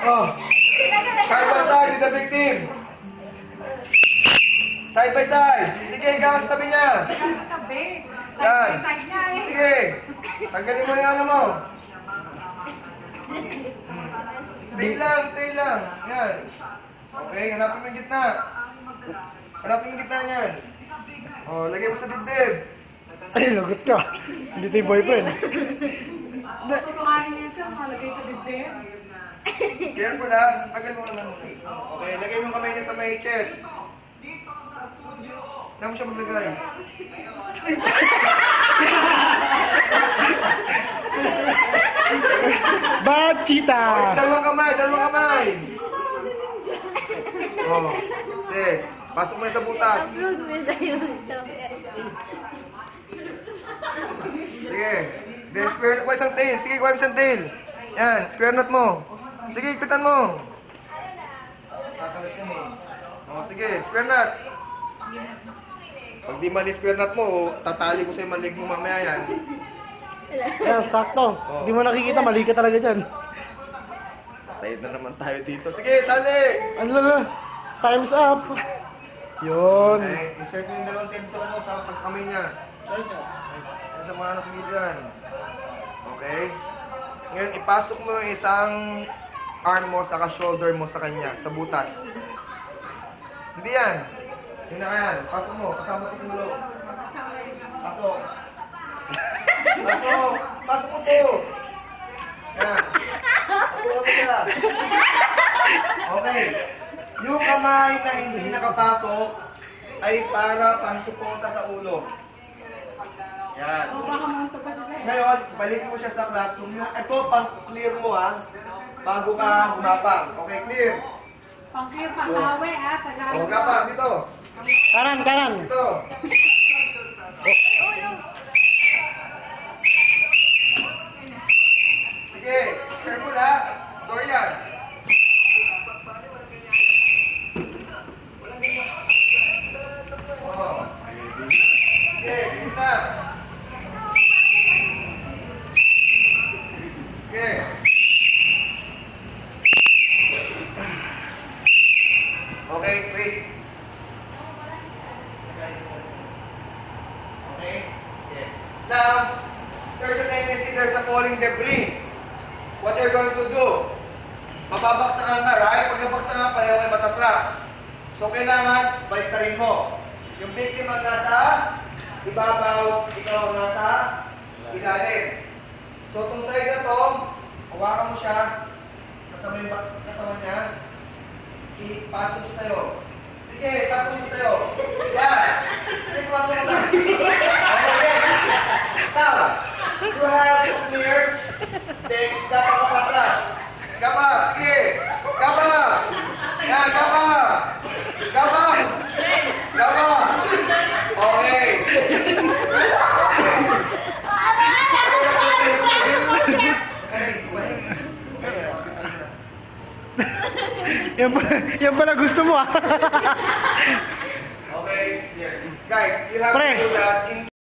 Oh. Side by side with the victim. Side by side. Sige, ikaw sa tabi niya. Yan. Sige. Tanggalin mo yung ano mo. Tail lang. Yan. Okay, hanapin mo yung gitna. Hanapin mo yung gitna niyan. Oh, lagay mo sa dibdib. Ay, lagot ka. Hindi tayo boyfriend. Tutukanin niya siya, malagay sa dibdib. Careful ha. Tagal mo naman. Okay, lagay mo kamay niya sa may chest. Saan mo siya maglagay? Bad cheetah! Dalawang kamay! Oh, sige. Pasok mo na sa butas. Upload mo sa YouTube. Sige. Then, square nut mo isang tail. Sige, kuha mo isang tail. Yan, square nut mo. Sige, ikutan mo. Kakalit yan eh. Oh, sige, square nut. Pag di mali square nut mo, tatali ko sa'yo malig mo mamaya yan. Ayan, sakto. Hindi mo nakikita, mali ka talaga dyan. Tayo na naman tayo dito. Sige, tali! Ano na? Time's up. Yun. Okay, insert mo yung dalawang tail sa ano, sa pagkamay niya. Sa mga nasa dyan. Okay? Ngayon, ipasok mo yung isang arm mo saka shoulder mo sa kanya, sa butas. Hindi yan. Yun na yan. Pasok mo. Kasama ito mulo. Pasok. Pasok. Pasok mo to. Yan. Pasok mo siya. Okay. Yung kamay na hindi nakapasok ay para pang-suporta sa ulo. Yan. Ngayon, balik mo siya sa classroom. Ito, pang-clear mo ha. Bago ka humapang. Okay, clear. Pang-clear, pang-awe ha. O, gapang. Dito. Kanan. Dito. Sige, careful ha. Dorian. Oh. Sige, gitna. Sige. Okay, wait. Okay? Yeah. Now, there's a tendency there's a falling debris. What you're going to do? Mababaksakan ka, right? Pag nabaksakan, pareho kayo matatrap. So, kailangan, baliktarin mo. Yung victim ang nasa ibabaw, ikaw ang nasa ilalim. So, itong side na to, hawakan mo siya, kasama yung katawan niya, ipatong siya sa'yo. Sige, patong siya sa'yo. Yan! Sige, patong mo na. Okay, now, you have to clear, then, dapat ka patras. Gaba, sige! Gaba! Yan, gaba! Gaba! Gaba! Okay. Yan pala gusto mo ah. Okay, yeah. Guys, you have Pre. to do that in